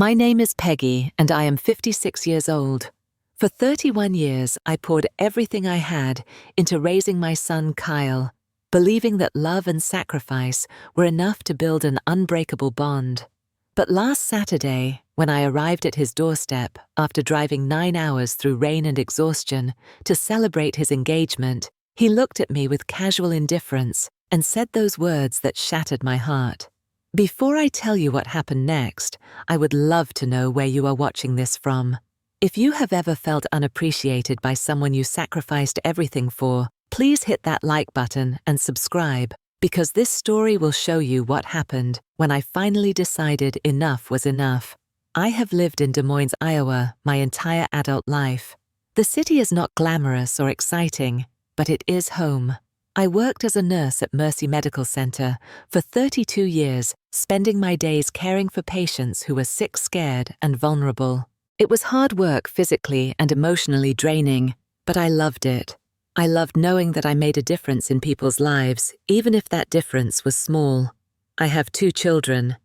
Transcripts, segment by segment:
My name is Peggy, and I am 56 years old. For 31 years, I poured everything I had into raising my son Kyle, believing that love and sacrifice were enough to build an unbreakable bond. But last Saturday, when I arrived at his doorstep after driving 9 hours through rain and exhaustion to celebrate his engagement, he looked at me with casual indifference and said those words that shattered my heart. Before I tell you what happened next, I would love to know where you are watching this from. If you have ever felt unappreciated by someone you sacrificed everything for, please hit that like button and subscribe, because this story will show you what happened when I finally decided enough was enough. I have lived in Des Moines, Iowa, my entire adult life. The city is not glamorous or exciting, but it is home. I worked as a nurse at Mercy Medical Center for 32 years, spending my days caring for patients who were sick, scared, and vulnerable. It was hard work physically and emotionally draining, but I loved it. I loved knowing that I made a difference in people's lives, even if that difference was small. I have 2 children.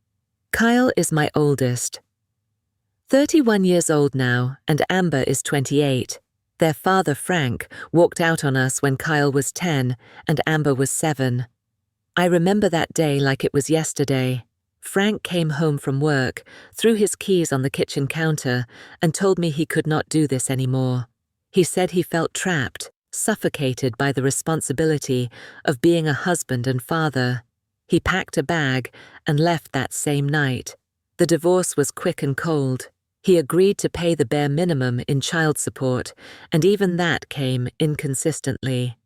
Kyle is my oldest. 31 years old now, and Amber is 28. Their father, Frank, walked out on us when Kyle was 10 and Amber was 7. I remember that day like it was yesterday. Frank came home from work, threw his keys on the kitchen counter, and told me he could not do this anymore. He said he felt trapped, suffocated by the responsibility of being a husband and father. He packed a bag and left that same night. The divorce was quick and cold. He agreed to pay the bare minimum in child support, and even that came inconsistently.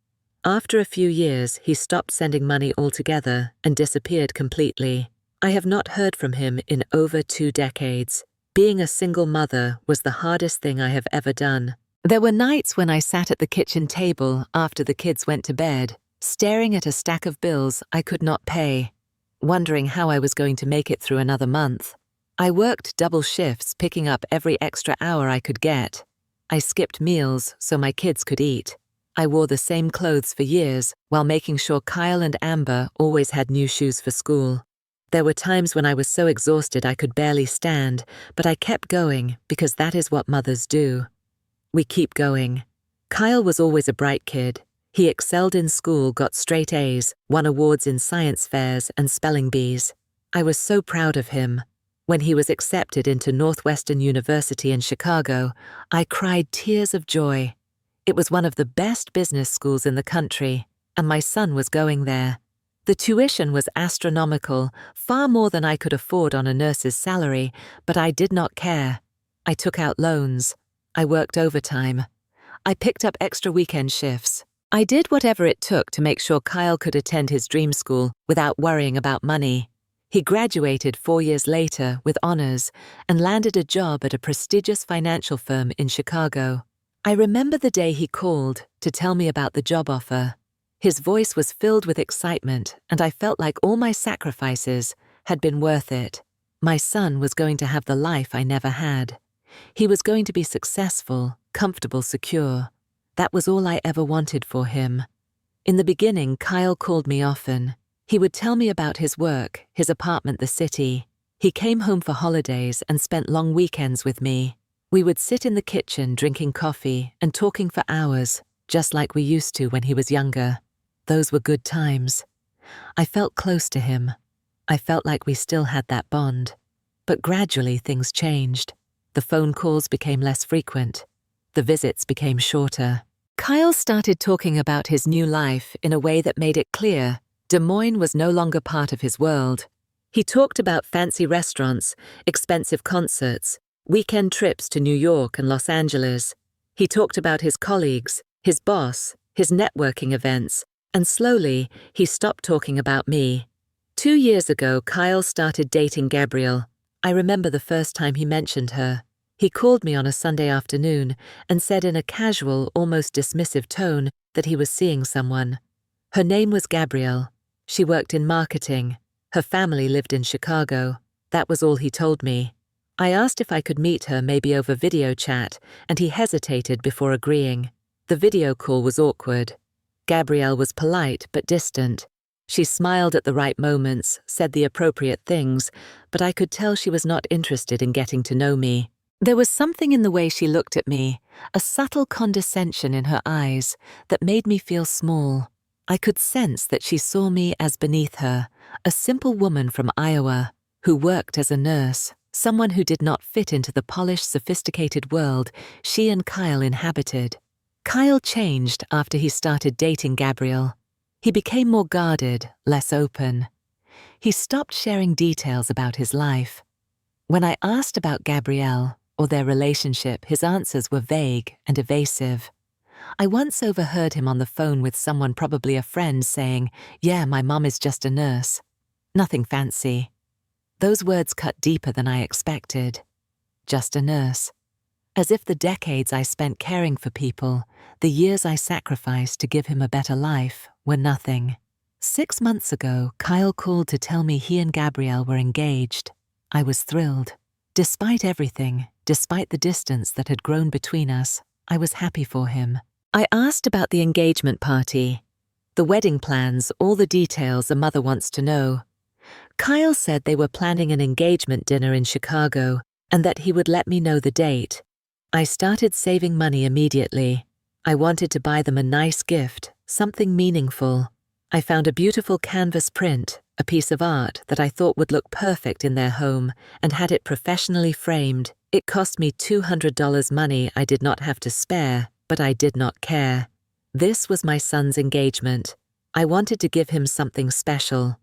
After a few years, he stopped sending money altogether and disappeared completely. I have not heard from him in over 2 decades. Being a single mother was the hardest thing I have ever done. There were nights when I sat at the kitchen table after the kids went to bed, staring at a stack of bills I could not pay, wondering how I was going to make it through another month. I worked double shifts, picking up every extra hour I could get. I skipped meals so my kids could eat. I wore the same clothes for years while making sure Kyle and Amber always had new shoes for school. There were times when I was so exhausted I could barely stand, but I kept going because that is what mothers do. We keep going. Kyle was always a bright kid. He excelled in school, got straight A's, won awards in science fairs and spelling bees. I was so proud of him. When he was accepted into Northwestern University in Chicago, I cried tears of joy. It was one of the best business schools in the country, and my son was going there. The tuition was astronomical, far more than I could afford on a nurse's salary, but I did not care. I took out loans. I worked overtime. I picked up extra weekend shifts. I did whatever it took to make sure Kyle could attend his dream school without worrying about money. He graduated 4 years later with honors and landed a job at a prestigious financial firm in Chicago. I remember the day he called to tell me about the job offer. His voice was filled with excitement, and I felt like all my sacrifices had been worth it. My son was going to have the life I never had. He was going to be successful, comfortable, secure. That was all I ever wanted for him. In the beginning, Kyle called me often. He would tell me about his work, his apartment, the city. He came home for holidays and spent long weekends with me. We would sit in the kitchen drinking coffee and talking for hours, just like we used to when he was younger. Those were good times. I felt close to him. I felt like we still had that bond. But gradually things changed. The phone calls became less frequent. The visits became shorter. Kyle started talking about his new life in a way that made it clear Des Moines was no longer part of his world. He talked about fancy restaurants, expensive concerts, weekend trips to New York and Los Angeles. He talked about his colleagues, his boss, his networking events, and slowly he stopped talking about me. 2 years ago, Kyle started dating Gabrielle. I remember the first time he mentioned her. He called me on a Sunday afternoon and said in a casual, almost dismissive tone that he was seeing someone. Her name was Gabrielle. She worked in marketing. Her family lived in Chicago. That was all he told me. I asked if I could meet her maybe over video chat, and he hesitated before agreeing. The video call was awkward. Gabrielle was polite but distant. She smiled at the right moments, said the appropriate things, but I could tell she was not interested in getting to know me. There was something in the way she looked at me, a subtle condescension in her eyes that made me feel small. I could sense that she saw me as beneath her, a simple woman from Iowa who worked as a nurse, someone who did not fit into the polished, sophisticated world she and Kyle inhabited. Kyle changed after he started dating Gabrielle. He became more guarded, less open. He stopped sharing details about his life. When I asked about Gabrielle or their relationship, his answers were vague and evasive. I once overheard him on the phone with someone, probably a friend, saying, "Yeah, my mom is just a nurse. Nothing fancy." Those words cut deeper than I expected. Just a nurse. As if the decades I spent caring for people, the years I sacrificed to give him a better life, were nothing. 6 months ago, Kyle called to tell me he and Gabrielle were engaged. I was thrilled. Despite everything, despite the distance that had grown between us, I was happy for him. I asked about the engagement party, the wedding plans, all the details a mother wants to know. Kyle said they were planning an engagement dinner in Chicago and that he would let me know the date. I started saving money immediately. I wanted to buy them a nice gift, something meaningful. I found a beautiful canvas print, a piece of art that I thought would look perfect in their home, and had it professionally framed. It cost me $200 money I did not have to spare, but I did not care. This was my son's engagement. I wanted to give him something special.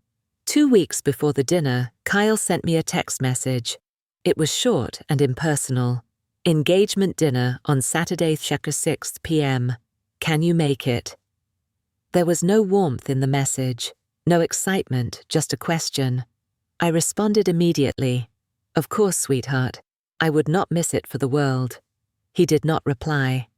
2 weeks before the dinner, Kyle sent me a text message. It was short and impersonal. "Engagement dinner on Saturday, 6 p.m. Can you make it?" There was no warmth in the message, no excitement, just a question. I responded immediately. "Of course, sweetheart. I would not miss it for the world." He did not reply.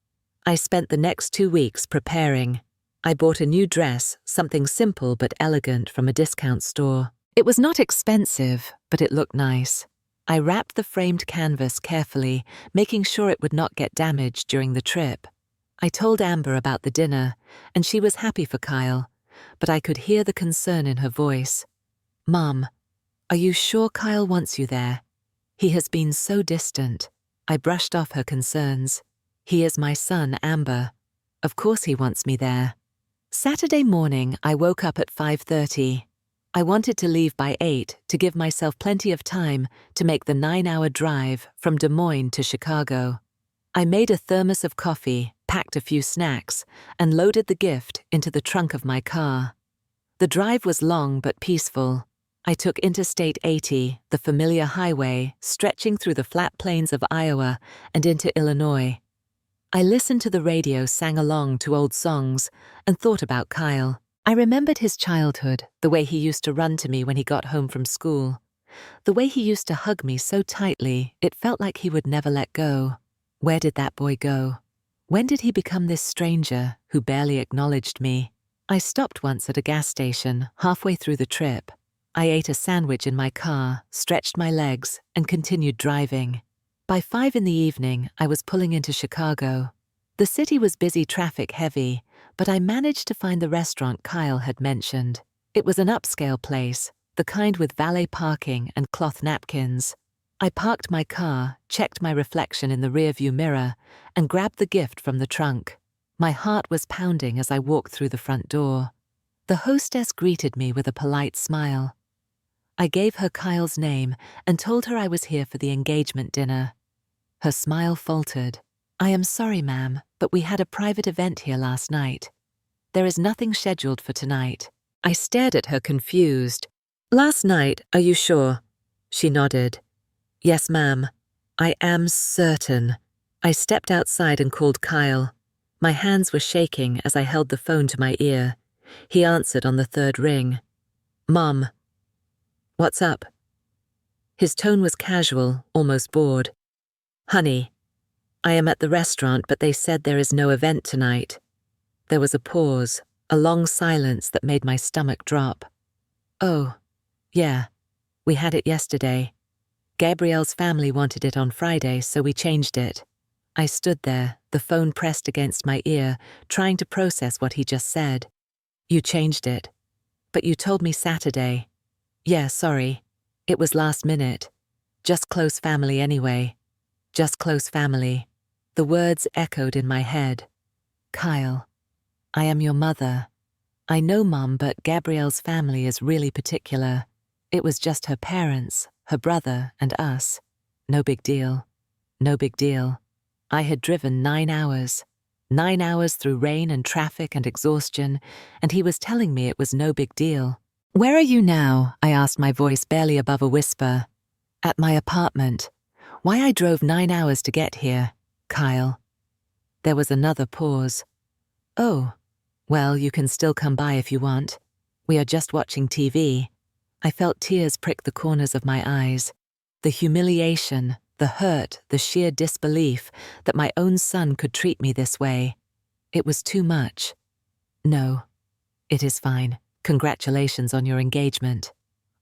I spent the next 2 weeks preparing. I bought a new dress, something simple but elegant from a discount store. It was not expensive, but it looked nice. I wrapped the framed canvas carefully, making sure it would not get damaged during the trip. I told Amber about the dinner, and she was happy for Kyle, but I could hear the concern in her voice. "Mom, are you sure Kyle wants you there? He has been so distant." I brushed off her concerns. "He is my son, Amber. Of course he wants me there." Saturday morning, I woke up at 5:30. I wanted to leave by 8 to give myself plenty of time to make the 9-hour drive from Des Moines to Chicago. I made a thermos of coffee, packed a few snacks, and loaded the gift into the trunk of my car. The drive was long but peaceful. I took Interstate 80, the familiar highway, stretching through the flat plains of Iowa and into Illinois. I listened to the radio, sang along to old songs, and thought about Kyle. I remembered his childhood, the way he used to run to me when he got home from school. The way he used to hug me so tightly, it felt like he would never let go. Where did that boy go? When did he become this stranger who barely acknowledged me? I stopped once at a gas station, halfway through the trip. I ate a sandwich in my car, stretched my legs, and continued driving. By 5 in the evening, I was pulling into Chicago. The city was busy, traffic heavy, but I managed to find the restaurant Kyle had mentioned. It was an upscale place, the kind with valet parking and cloth napkins. I parked my car, checked my reflection in the rearview mirror, and grabbed the gift from the trunk. My heart was pounding as I walked through the front door. The hostess greeted me with a polite smile. I gave her Kyle's name and told her I was here for the engagement dinner. Her smile faltered. "I am sorry, ma'am, but we had a private event here last night. There is nothing scheduled for tonight." I stared at her confused. "Last night, are you sure?" She nodded. "Yes, ma'am. I am certain." I stepped outside and called Kyle. My hands were shaking as I held the phone to my ear. He answered on the 3rd ring. "Mom." "What's up?" His tone was casual, almost bored. "Honey, I am at the restaurant, but they said there is no event tonight." There was a pause, a long silence that made my stomach drop. "Oh, yeah, we had it yesterday. Gabrielle's family wanted it on Friday, so we changed it." I stood there, the phone pressed against my ear, trying to process what he just said. "You changed it. But you told me Saturday. Yeah, sorry. It was last minute. Just close family anyway. Just close family. The words echoed in my head. Kyle, I am your mother. I know, Mum, but Gabrielle's family is really particular. It was just her parents, her brother, and us. No big deal. No big deal. I had driven 9 hours. 9 hours through rain and traffic and exhaustion, and he was telling me it was no big deal. Where are you now? I asked, my voice barely above a whisper. At my apartment. Why I drove 9 hours to get here, Kyle. There was another pause. Oh, well, you can still come by if you want. We are just watching TV. I felt tears prick the corners of my eyes. The humiliation, the hurt, the sheer disbelief that my own son could treat me this way. It was too much. No, it is fine. Congratulations on your engagement.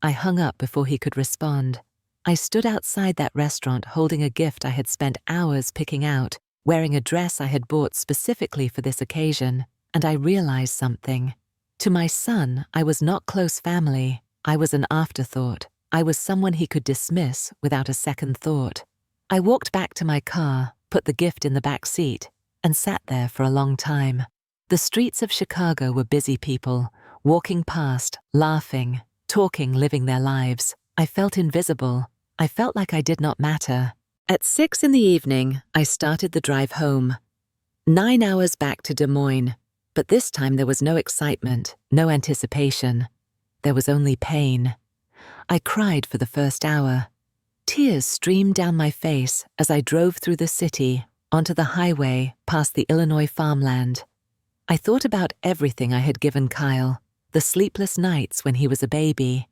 I hung up before he could respond. I stood outside that restaurant holding a gift I had spent hours picking out, wearing a dress I had bought specifically for this occasion, and I realized something. To my son, I was not close family. I was an afterthought. I was someone he could dismiss without a second thought. I walked back to my car, put the gift in the back seat, and sat there for a long time. The streets of Chicago were busy people, walking past, laughing, talking, living their lives. I felt invisible. I felt like I did not matter. At 6 in the evening, I started the drive home. 9 hours back to Des Moines, but this time there was no excitement, no anticipation. There was only pain. I cried for the first hour. Tears streamed down my face as I drove through the city, onto the highway, past the Illinois farmland. I thought about everything I had given Kyle, the sleepless nights when he was a baby,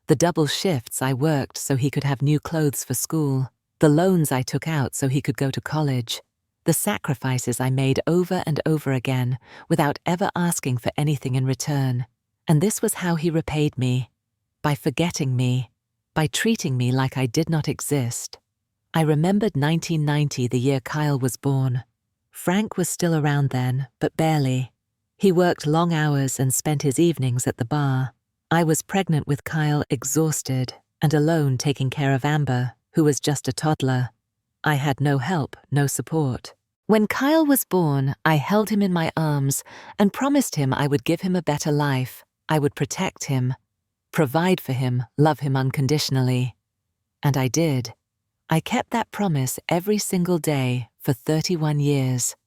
the double shifts I worked so he could have new clothes for school, the loans I took out so he could go to college, the sacrifices I made over and over again without ever asking for anything in return. And this was how he repaid me, by forgetting me, by treating me like I did not exist. I remembered 1990, the year Kyle was born. Frank was still around then, but barely. He worked long hours and spent his evenings at the bar. I was pregnant with Kyle, exhausted, and alone taking care of Amber, who was just a toddler. I had no help, no support. When Kyle was born, I held him in my arms and promised him I would give him a better life. I would protect him, provide for him, love him unconditionally. And I did. I kept that promise every single day for 31 years.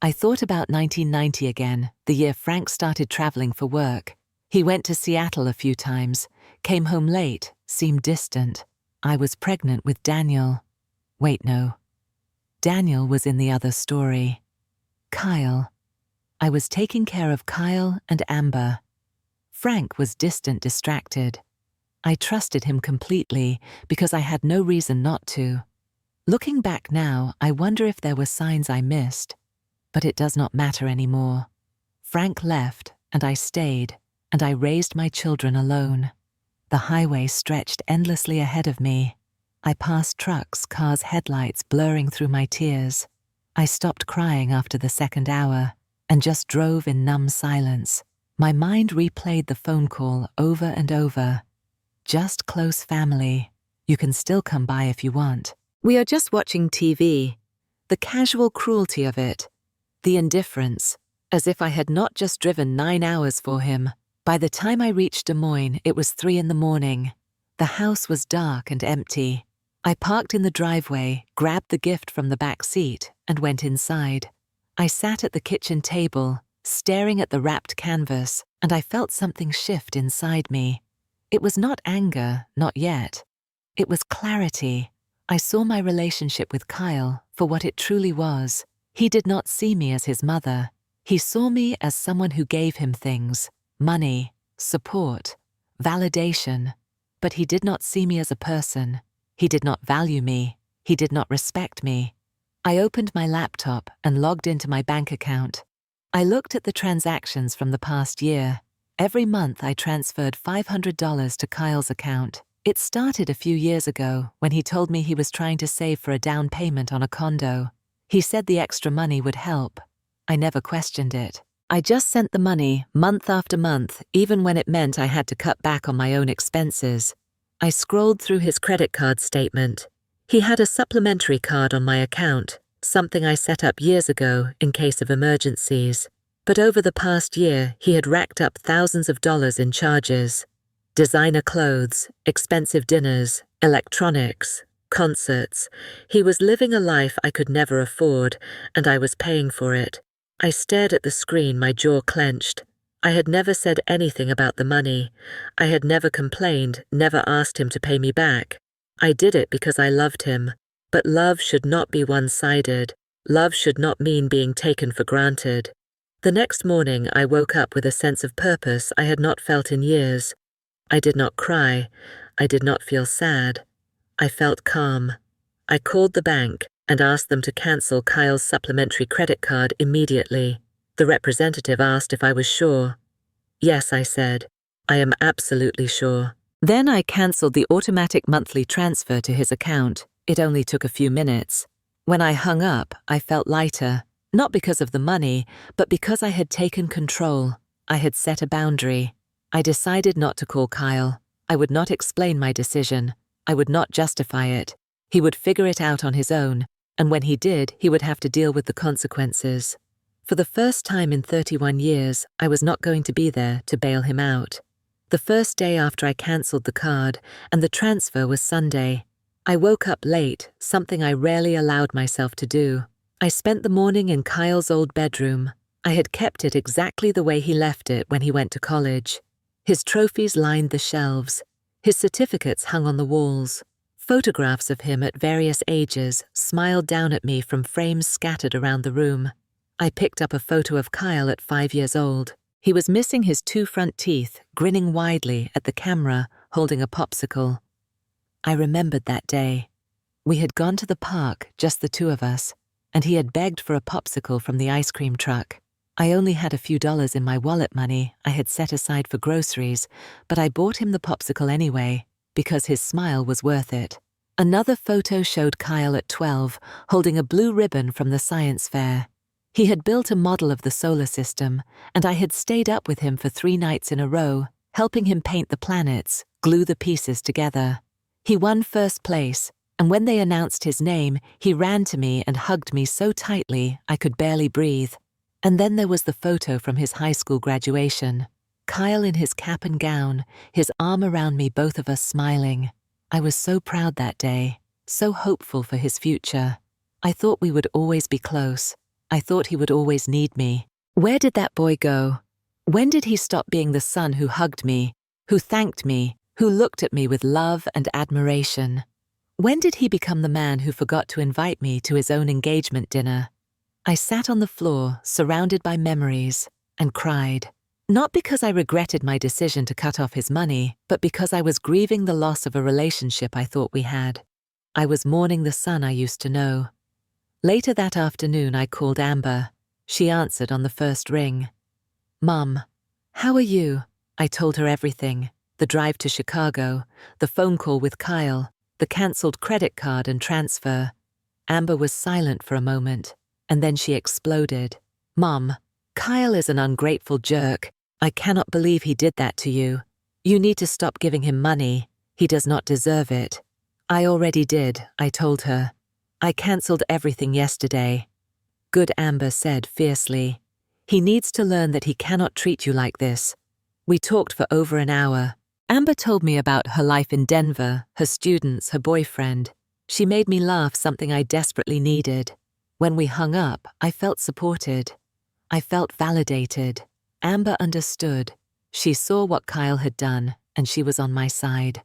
I thought about 1990 again, the year Frank started traveling for work. He went to Seattle a few times, came home late, seemed distant. I was pregnant with Daniel. Wait, no. Daniel was in the other story. Kyle. I was taking care of Kyle and Amber. Frank was distant, distracted. I trusted him completely because I had no reason not to. Looking back now, I wonder if there were signs I missed. But it does not matter anymore. Frank left, and I stayed, and I raised my children alone. The highway stretched endlessly ahead of me. I passed trucks, cars' headlights blurring through my tears. I stopped crying after the second hour and just drove in numb silence. My mind replayed the phone call over and over. Just close family. You can still come by if you want. We are just watching TV. The casual cruelty of it. The indifference. As if I had not just driven 9 hours for him. By the time I reached Des Moines, it was 3 in the morning. The house was dark and empty. I parked in the driveway, grabbed the gift from the back seat, and went inside. I sat at the kitchen table, staring at the wrapped canvas, and I felt something shift inside me. It was not anger, not yet. It was clarity. I saw my relationship with Kyle for what it truly was. He did not see me as his mother. He saw me as someone who gave him things, money, support, validation. But he did not see me as a person. He did not value me. He did not respect me. I opened my laptop and logged into my bank account. I looked at the transactions from the past year. Every month I transferred $500 to Kyle's account. It started a few years ago when he told me he was trying to save for a down payment on a condo. He said the extra money would help. I never questioned it. I just sent the money month after month, even when it meant I had to cut back on my own expenses. I scrolled through his credit card statement. He had a supplementary card on my account, something I set up years ago in case of emergencies. But over the past year, he had racked up thousands of dollars in charges. Designer clothes, expensive dinners, electronics, concerts. He was living a life I could never afford, and I was paying for it. I stared at the screen, my jaw clenched. I had never said anything about the money. I had never complained, never asked him to pay me back. I did it because I loved him. But love should not be one-sided. Love should not mean being taken for granted. The next morning, I woke up with a sense of purpose I had not felt in years. I did not cry. I did not feel sad. I felt calm. I called the bank and asked them to cancel Kyle's supplementary credit card immediately. The representative asked if I was sure. Yes, I said. I am absolutely sure. Then I cancelled the automatic monthly transfer to his account. It only took a few minutes. When I hung up, I felt lighter, not because of the money, but because I had taken control. I had set a boundary. I decided not to call Kyle. I would not explain my decision. I would not justify it. He would figure it out on his own, and when he did, he would have to deal with the consequences. For the first time in 31 years, I was not going to be there to bail him out. The first day after I cancelled the card, and the transfer was Sunday. I woke up late, something I rarely allowed myself to do. I spent the morning in Kyle's old bedroom. I had kept it exactly the way he left it when he went to college. His trophies lined the shelves. His certificates hung on the walls. Photographs of him at various ages smiled down at me from frames scattered around the room. I picked up a photo of Kyle at 5 years old. He was missing his 2 front teeth, grinning widely at the camera, holding a popsicle. I remembered that day. We had gone to the park, just the two of us, and he had begged for a popsicle from the ice cream truck. I only had a few dollars in my wallet money I had set aside for groceries, but I bought him the popsicle anyway, because his smile was worth it. Another photo showed Kyle at 12, holding a blue ribbon from the science fair. He had built a model of the solar system, and I had stayed up with him for 3 nights in a row, helping him paint the planets, glue the pieces together. He won first place, and when they announced his name, he ran to me and hugged me so tightly I could barely breathe. And then there was the photo from his high school graduation. Kyle in his cap and gown, his arm around me, both of us smiling. I was so proud that day, so hopeful for his future. I thought we would always be close. I thought he would always need me. Where did that boy go? When did he stop being the son who hugged me, who thanked me, who looked at me with love and admiration? When did he become the man who forgot to invite me to his own engagement dinner? I sat on the floor, surrounded by memories, and cried. Not because I regretted my decision to cut off his money, but because I was grieving the loss of a relationship I thought we had. I was mourning the son I used to know. Later that afternoon, I called Amber. She answered on the first ring. "Mum, how are you?" I told her everything. The drive to Chicago, the phone call with Kyle, the cancelled credit card and transfer. Amber was silent for a moment, and then she exploded. "Mum, Kyle is an ungrateful jerk. I cannot believe he did that to you. You need to stop giving him money. He does not deserve it." "I already did," I told her. "I cancelled everything yesterday." "Good," Amber said fiercely. "He needs to learn that he cannot treat you like this." We talked for over an hour. Amber told me about her life in Denver, her students, her boyfriend. She made me laugh, something I desperately needed. When we hung up, I felt supported. I felt validated. Amber understood. She saw what Kyle had done, and she was on my side.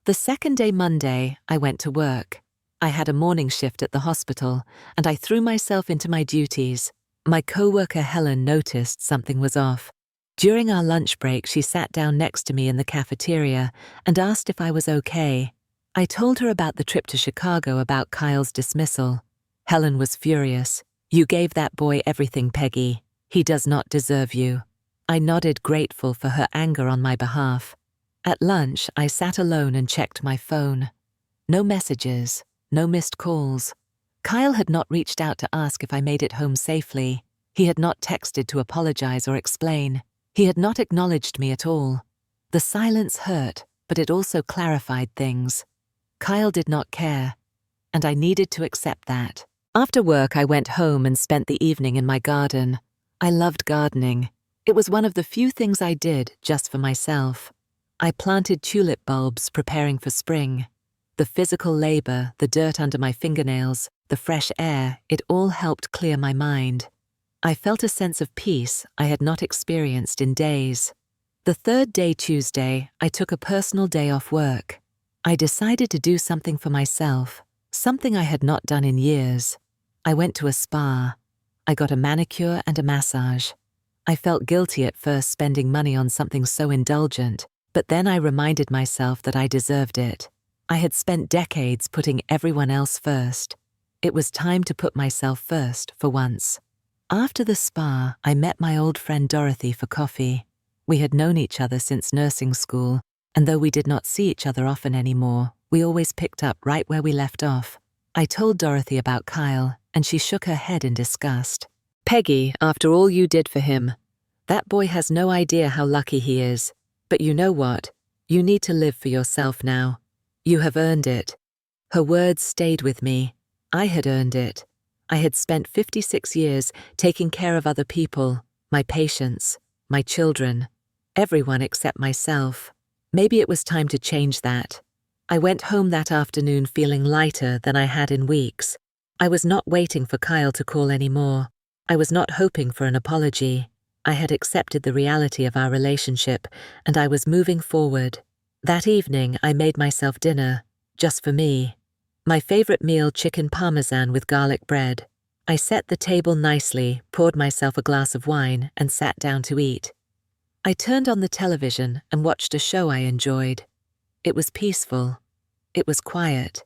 The second day, Monday, I went to work. I had a morning shift at the hospital, and I threw myself into my duties. My coworker Helen noticed something was off. During our lunch break, she sat down next to me in the cafeteria and asked if I was okay. I told her about the trip to Chicago, about Kyle's dismissal. Helen was furious. "You gave that boy everything, Peggy. He does not deserve you." I nodded, grateful for her anger on my behalf. At lunch, I sat alone and checked my phone. No messages, no missed calls. Kyle had not reached out to ask if I made it home safely. He had not texted to apologize or explain. He had not acknowledged me at all. The silence hurt, but it also clarified things. Kyle did not care, and I needed to accept that. After work, I went home and spent the evening in my garden. I loved gardening. It was one of the few things I did just for myself. I planted tulip bulbs preparing for spring. The physical labor, the dirt under my fingernails, the fresh air, it all helped clear my mind. I felt a sense of peace I had not experienced in days. The third day, Tuesday, I took a personal day off work. I decided to do something for myself, something I had not done in years. I went to a spa. I got a manicure and a massage. I felt guilty at first spending money on something so indulgent, but then I reminded myself that I deserved it. I had spent decades putting everyone else first. It was time to put myself first for once. After the spa, I met my old friend Dorothy for coffee. We had known each other since nursing school, and though we did not see each other often anymore, we always picked up right where we left off. I told Dorothy about Kyle, and she shook her head in disgust. "Peggy, after all you did for him, that boy has no idea how lucky he is. But you know what? You need to live for yourself now. You have earned it." Her words stayed with me. I had earned it. I had spent 56 years taking care of other people, my patients, my children, everyone except myself. Maybe it was time to change that. I went home that afternoon feeling lighter than I had in weeks. I was not waiting for Kyle to call anymore. I was not hoping for an apology. I had accepted the reality of our relationship, and I was moving forward. That evening, I made myself dinner, just for me. My favorite meal, chicken parmesan with garlic bread. I set the table nicely, poured myself a glass of wine, and sat down to eat. I turned on the television and watched a show I enjoyed. It was peaceful. It was quiet.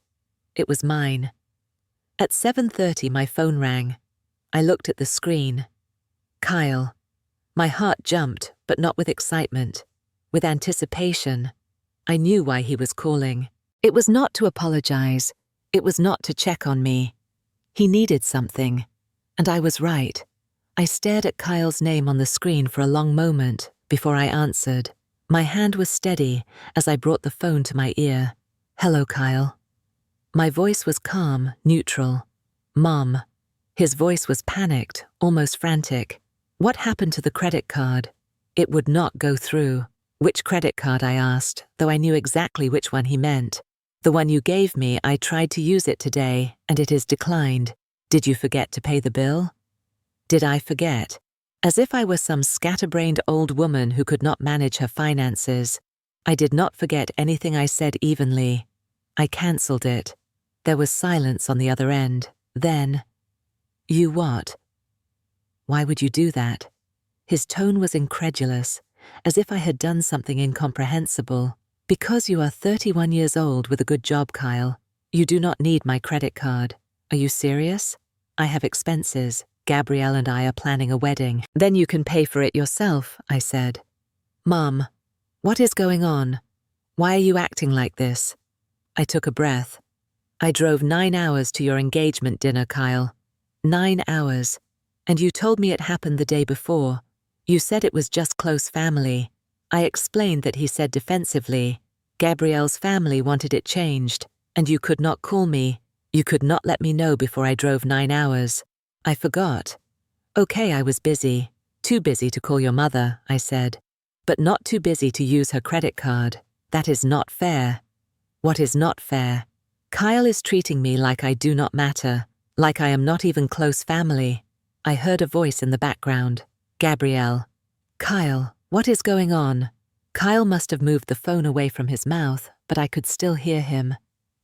It was mine. At 7:30, my phone rang. I looked at the screen. Kyle. My heart jumped, but not with excitement. With anticipation. I knew why he was calling. It was not to apologize. It was not to check on me. He needed something. And I was right. I stared at Kyle's name on the screen for a long moment before I answered. My hand was steady as I brought the phone to my ear. "Hello, Kyle." My voice was calm, neutral. "Mom." His voice was panicked, almost frantic. "What happened to the credit card?" "It would not go through." "Which credit card?" I asked, though I knew exactly which one he meant. "The one you gave me. I tried to use it today, and it is declined." "Did you forget to pay the bill?" Did I forget? As if I were some scatterbrained old woman who could not manage her finances. I did not forget anything I said evenly. I cancelled it. There was silence on the other end. Then, "You what?" "Why would you do that?" His tone was incredulous, as if I had done something incomprehensible. "Because you are 31 years old with a good job, Kyle. You do not need my credit card. Are you serious? I have expenses. Gabrielle and I are planning a wedding. Then you can pay for it yourself," I said. "Mom, what is going on? Why are you acting like this?" I took a breath. "I drove 9 hours to your engagement dinner, Kyle. 9 hours. And you told me it happened the day before. You said it was just close family." I explained that he said defensively, "Gabrielle's family wanted it changed, and you could not call me. You could not let me know before I drove 9 hours. I forgot." "Okay, I was busy. Too busy to call your mother," I said. "But not too busy to use her credit card. That is not fair." "What is not fair?" "Kyle is treating me like I do not matter, like I am not even close family." I heard a voice in the background. "Gabrielle." "Kyle, what is going on?" Kyle must have moved the phone away from his mouth, but I could still hear him.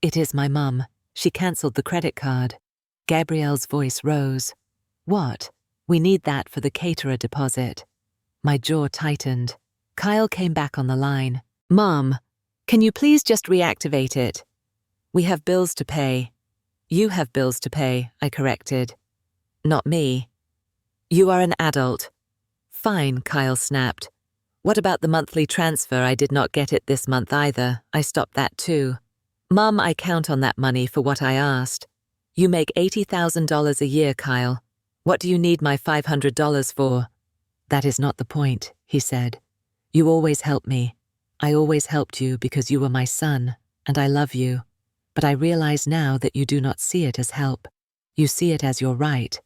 "It is my mum. She cancelled the credit card." Gabrielle's voice rose. "What? We need that for the caterer deposit." My jaw tightened. Kyle came back on the line. "Mom, can you please just reactivate it? We have bills to pay." "You have bills to pay," I corrected. "Not me." "You are an adult." "Fine," Kyle snapped. "What about the monthly transfer? I did not get it this month either. I stopped that too." "Mum, I count on that money for what I asked. You make $80,000 a year, Kyle. What do you need my $500 for? That is not the point, he said. You always help me. I always helped you because you were my son, and I love you. But I realize now that you do not see it as help. You see it as your right.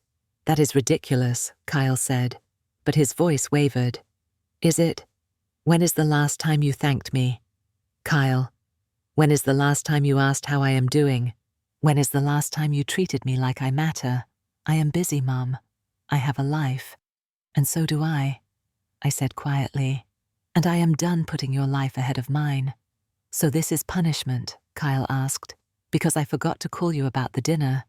That is ridiculous, Kyle said, but his voice wavered. Is it? When is the last time you thanked me? Kyle, when is the last time you asked how I am doing? When is the last time you treated me like I matter? I am busy, Mum. I have a life. And so do I said quietly. And I am done putting your life ahead of mine. So this is punishment, Kyle asked, because I forgot to call you about the dinner.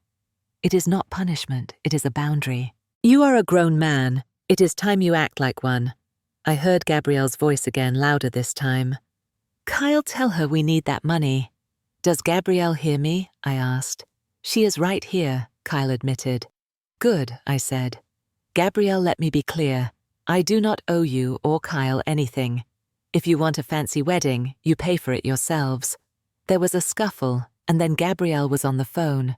It is not punishment, it is a boundary. You are a grown man. It is time you act like one. I heard Gabrielle's voice again, louder this time. Kyle, tell her we need that money. Does Gabrielle hear me? I asked. She is right here, Kyle admitted. Good, I said. Gabrielle, let me be clear. I do not owe you or Kyle anything. If you want a fancy wedding, you pay for it yourselves. There was a scuffle, and then Gabrielle was on the phone.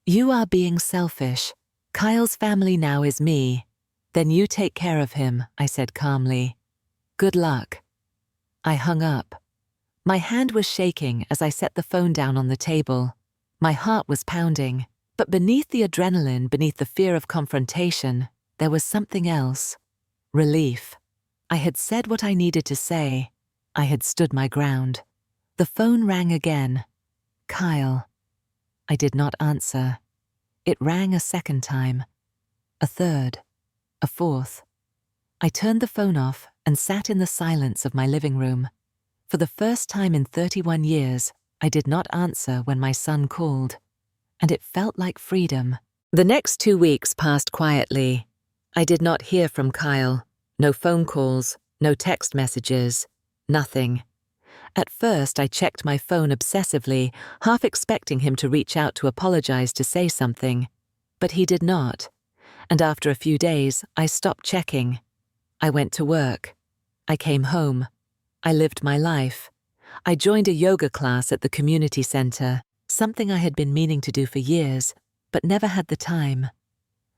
You are being selfish. Kyle's family now is me. Then you take care of him, I said calmly. Good luck. I hung up. My hand was shaking as I set the phone down on the table. My heart was pounding, but beneath the adrenaline, beneath the fear of confrontation, there was something else. Relief. I had said what I needed to say. I had stood my ground. The phone rang again. Kyle. I did not answer. It rang a second time. A third. A fourth. I turned the phone off and sat in the silence of my living room. For the first time in 31 years, I did not answer when my son called, and it felt like freedom. The next 2 weeks passed quietly. I did not hear from Kyle. No phone calls, no text messages, nothing. At first, I checked my phone obsessively, half expecting him to reach out to apologize, to say something. But he did not. And after a few days, I stopped checking. I went to work. I came home. I lived my life. I joined a yoga class at the community center, something I had been meaning to do for years, but never had the time.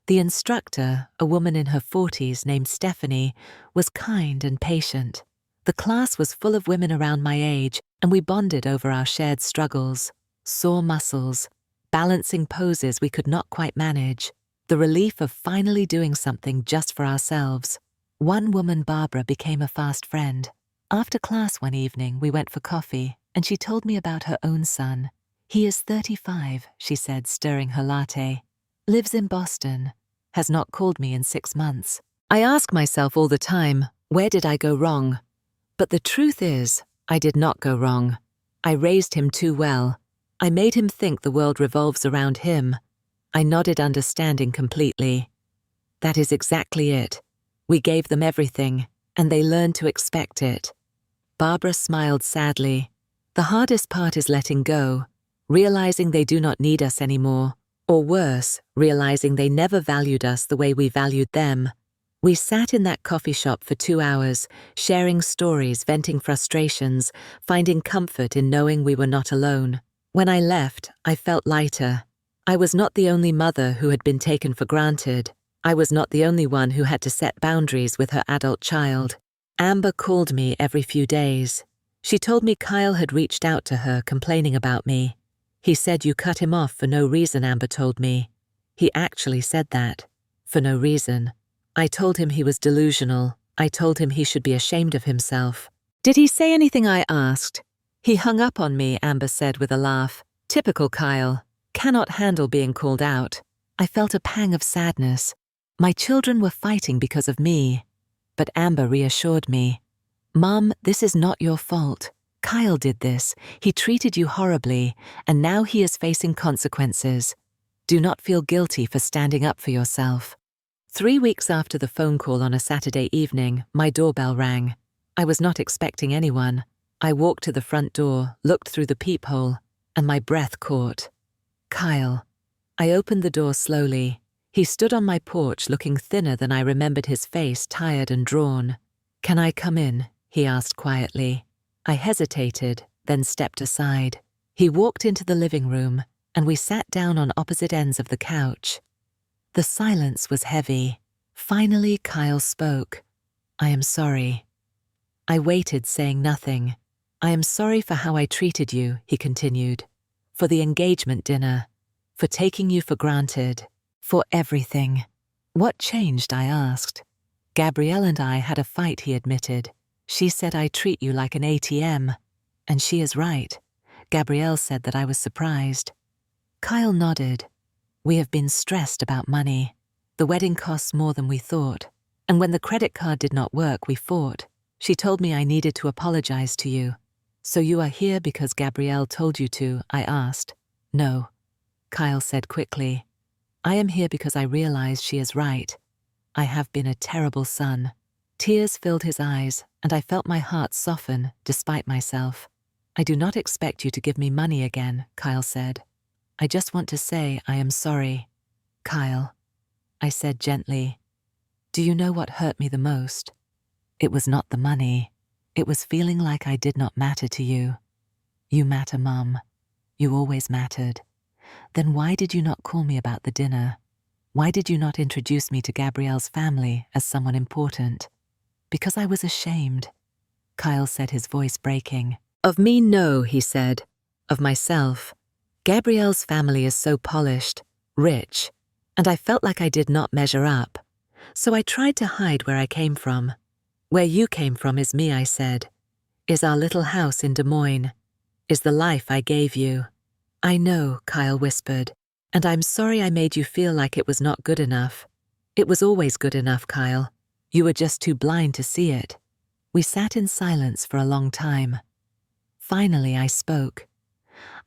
The instructor, a woman in her 40s named Stephanie, was kind and patient. The class was full of women around my age, and we bonded over our shared struggles, sore muscles, balancing poses we could not quite manage, the relief of finally doing something just for ourselves. One woman, Barbara, became a fast friend. After class one evening, we went for coffee, and she told me about her own son. He is 35, she said, stirring her latte. Lives in Boston. Has not called me in 6 months. I ask myself all the time, where did I go wrong? But the truth is, I did not go wrong. I raised him too well. I made him think the world revolves around him. I nodded, understanding completely. That is exactly it. We gave them everything, and they learned to expect it. Barbara smiled sadly. The hardest part is letting go, realizing they do not need us anymore, or worse, realizing they never valued us the way we valued them. We sat in that coffee shop for 2 hours, sharing stories, venting frustrations, finding comfort in knowing we were not alone. When I left, I felt lighter. I was not the only mother who had been taken for granted. I was not the only one who had to set boundaries with her adult child. Amber called me every few days. She told me Kyle had reached out to her, complaining about me. He said you cut him off for no reason, Amber told me. He actually said that. For no reason. I told him he was delusional. I told him he should be ashamed of himself. Did he say anything, I asked. He hung up on me, Amber said with a laugh. Typical Kyle. Cannot handle being called out. I felt a pang of sadness. My children were fighting because of me. But Amber reassured me. Mom, this is not your fault. Kyle did this. He treated you horribly, and now he is facing consequences. Do not feel guilty for standing up for yourself. 3 weeks after the phone call on a Saturday evening, my doorbell rang. I was not expecting anyone. I walked to the front door, looked through the peephole, and my breath caught. Kyle. I opened the door slowly. He stood on my porch looking thinner than I remembered his face, tired and drawn. Can I come in? He asked quietly. I hesitated, then stepped aside. He walked into the living room, and we sat down on opposite ends of the couch. The silence was heavy. Finally, Kyle spoke. "I am sorry." I waited, saying nothing. "I am sorry for how I treated you," he continued. "For the engagement dinner. For taking you for granted. For everything." "What changed?" I asked. "Gabrielle and I had a fight," he admitted. "She said I treat you like an ATM. And she is right." Gabrielle said that I was surprised. Kyle nodded. "We have been stressed about money. The wedding costs more than we thought. And when the credit card did not work, we fought. She told me I needed to apologize to you." "So you are here because Gabrielle told you to?" I asked. "No," Kyle said quickly. "I am here because I realize she is right. I have been a terrible son." Tears filled his eyes, and I felt my heart soften despite myself. "I do not expect you to give me money again," Kyle said. "I just want to say I am sorry." "Kyle," I said gently, "do you know what hurt me the most? It was not the money. It was feeling like I did not matter to you. You matter, Mum. You always mattered. Then why did you not call me about the dinner? Why did you not introduce me to Gabrielle's family as someone important?" "Because I was ashamed," Kyle said, his voice breaking. "Of me, no," he said. "Of myself. Gabrielle's family is so polished, rich, and I felt like I did not measure up. So I tried to hide where I came from. 'Where you came from is me,' I said. 'Is our little house in Des Moines. Is the life I gave you.'" "I know," Kyle whispered, "and I'm sorry I made you feel like it was not good enough. It was always good enough, Kyle. You were just too blind to see it." We sat in silence for a long time. Finally, I spoke.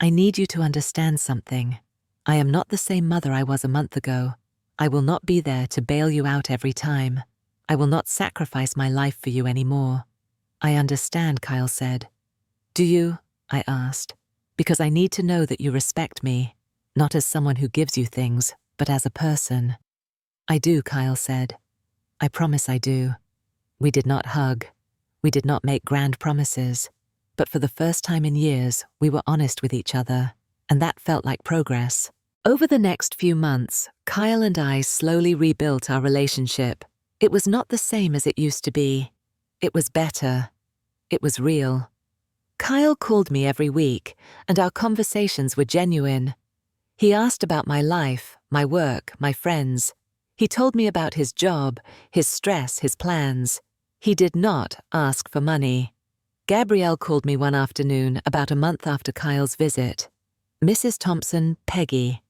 "I need you to understand something. I am not the same mother I was a month ago. I will not be there to bail you out every time. I will not sacrifice my life for you anymore." "I understand," Kyle said. "Do you?" I asked. "Because I need to know that you respect me, not as someone who gives you things, but as a person." "I do," Kyle said. "I promise I do." We did not hug. We did not make grand promises. But for the first time in years, we were honest with each other, and that felt like progress. Over the next few months, Kyle and I slowly rebuilt our relationship. It was not the same as it used to be. It was better. It was real. Kyle called me every week, and our conversations were genuine. He asked about my life, my work, my friends. He told me about his job, his stress, his plans. He did not ask for money. Gabrielle called me one afternoon about a month after Kyle's visit. "Mrs. Thompson, Peggy,"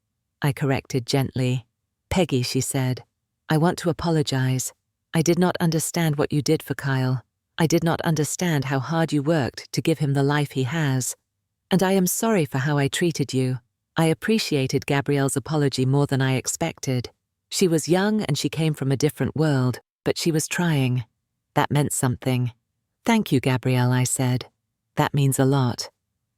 I corrected gently. "Peggy," she said. "I want to apologize. I did not understand what you did for Kyle. I did not understand how hard you worked to give him the life he has. And I am sorry for how I treated you." I appreciated Gabrielle's apology more than I expected. She was young and she came from a different world, but she was trying. That meant something. "Thank you, Gabrielle," I said. "That means a lot."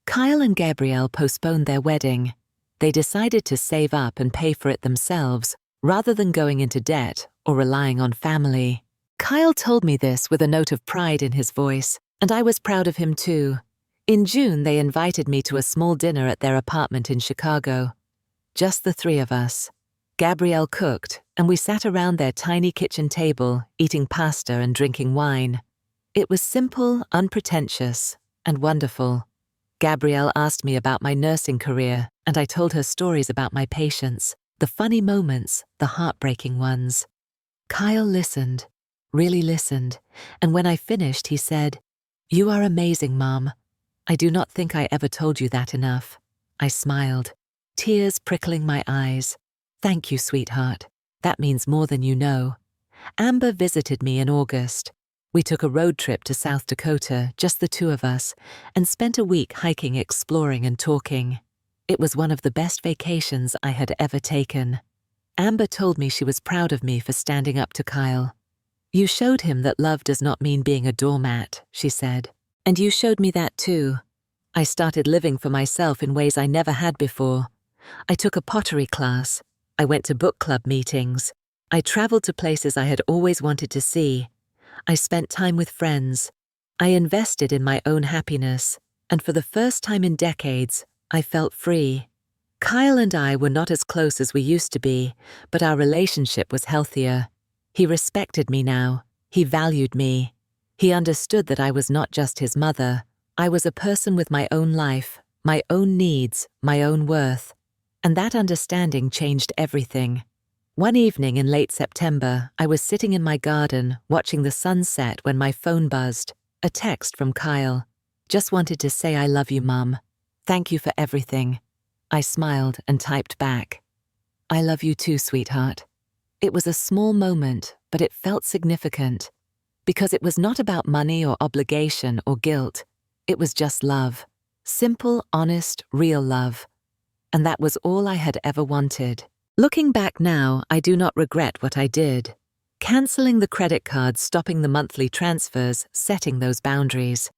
Kyle and Gabrielle postponed their wedding. They decided to save up and pay for it themselves, rather than going into debt or relying on family. Kyle told me this with a note of pride in his voice, and I was proud of him too. In June, they invited me to a small dinner at their apartment in Chicago. Just the three of us. Gabrielle cooked, and we sat around their tiny kitchen table, eating pasta and drinking wine. It was simple, unpretentious, and wonderful. Gabrielle asked me about my nursing career, and I told her stories about my patients, the funny moments, the heartbreaking ones. Kyle listened, really listened, and when I finished, he said, "You are amazing, Mom. I do not think I ever told you that enough." I smiled, tears prickling my eyes. "Thank you, sweetheart. That means more than you know." Amber visited me in August. We took a road trip to South Dakota, just the two of us, and spent a week hiking, exploring, and talking. It was one of the best vacations I had ever taken. Amber told me she was proud of me for standing up to Kyle. "You showed him that love does not mean being a doormat," she said. "And you showed me that too." I started living for myself in ways I never had before. I took a pottery class. I went to book club meetings. I traveled to places I had always wanted to see. I spent time with friends. I invested in my own happiness, and for the first time in decades, I felt free. Kyle and I were not as close as we used to be, but our relationship was healthier. He respected me now. He valued me. He understood that I was not just his mother. I was a person with my own life, my own needs, my own worth. And that understanding changed everything. One evening in late September, I was sitting in my garden watching the sun set when my phone buzzed. A text from Kyle. "Just wanted to say I love you, Mum. Thank you for everything." I smiled and typed back, "I love you too, sweetheart." It was a small moment, but it felt significant. Because it was not about money or obligation or guilt. It was just love. Simple, honest, real love. And that was all I had ever wanted. Looking back now, I do not regret what I did. Canceling the credit cards, stopping the monthly transfers, setting those boundaries.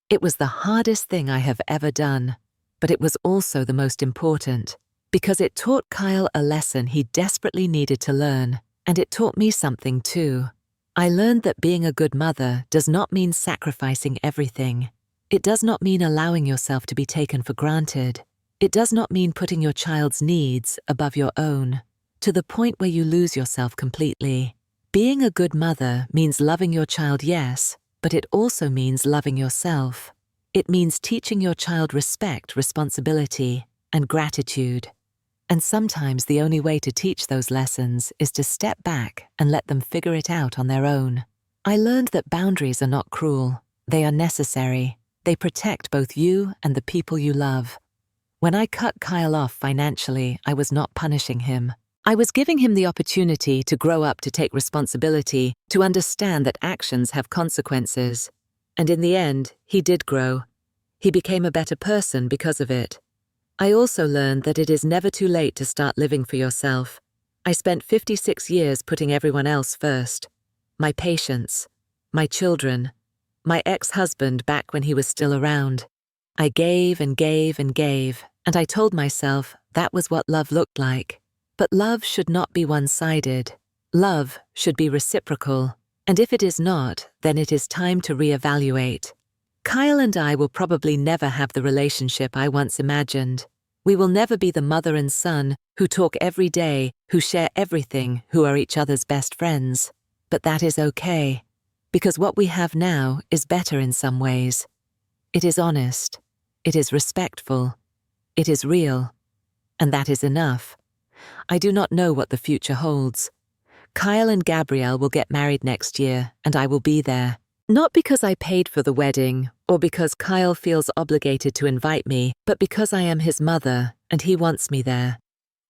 It was the hardest thing I have ever done. But it was also the most important, because it taught Kyle a lesson he desperately needed to learn, and it taught me something too. I learned that being a good mother does not mean sacrificing everything. It does not mean allowing yourself to be taken for granted. It does not mean putting your child's needs above your own, to the point where you lose yourself completely. Being a good mother means loving your child, yes, but it also means loving yourself. It means teaching your child respect, responsibility, and gratitude. And sometimes the only way to teach those lessons is to step back and let them figure it out on their own. I learned that boundaries are not cruel. They are necessary. They protect both you and the people you love. When I cut Kyle off financially, I was not punishing him. I was giving him the opportunity to grow up, to take responsibility, to understand that actions have consequences. And in the end, he did grow. He became a better person because of it. I also learned that it is never too late to start living for yourself. I spent 56 years putting everyone else first. My patients, my children, my ex-husband back when he was still around. I gave and gave and gave, and I told myself that was what love looked like. But love should not be one-sided. Love should be reciprocal. And if it is not, then it is time to reevaluate. Kyle and I will probably never have the relationship I once imagined. We will never be the mother and son who talk every day, who share everything, who are each other's best friends. But that is okay, because what we have now is better in some ways. It is honest. It is respectful. It is real. And that is enough. I do not know what the future holds. Kyle and Gabrielle will get married next year, and I will be there. Not because I paid for the wedding, or because Kyle feels obligated to invite me, but because I am his mother, and he wants me there.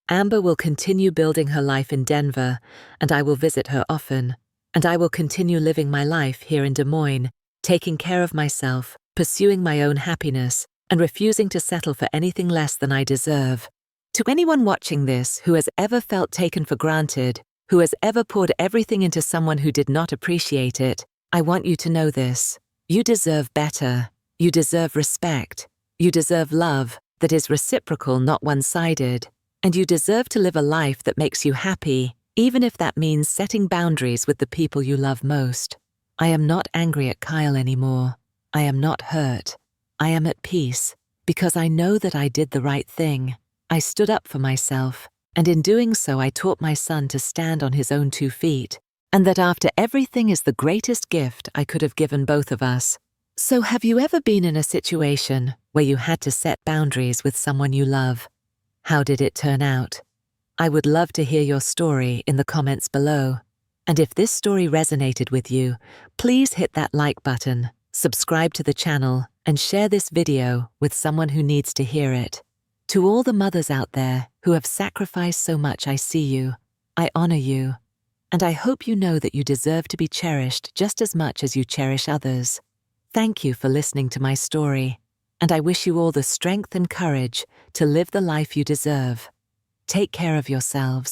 Amber will continue building her life in Denver, and I will visit her often. And I will continue living my life here in Des Moines, taking care of myself, pursuing my own happiness, and refusing to settle for anything less than I deserve. To anyone watching this who has ever felt taken for granted, who has ever poured everything into someone who did not appreciate it, I want you to know this. You deserve better. You deserve respect. You deserve love that is reciprocal, not one-sided. And you deserve to live a life that makes you happy, even if that means setting boundaries with the people you love most. I am not angry at Kyle anymore. I am not hurt. I am at peace, because I know that I did the right thing. I stood up for myself. And in doing so, I taught my son to stand on his own 2 feet, and that after everything is the greatest gift I could have given both of us. So have you ever been in a situation where you had to set boundaries with someone you love? How did it turn out? I would love to hear your story in the comments below. And if this story resonated with you, please hit that like button, subscribe to the channel, and share this video with someone who needs to hear it. To all the mothers out there who have sacrificed so much, I see you, I honor you, and I hope you know that you deserve to be cherished just as much as you cherish others. Thank you for listening to my story, and I wish you all the strength and courage to live the life you deserve. Take care of yourselves.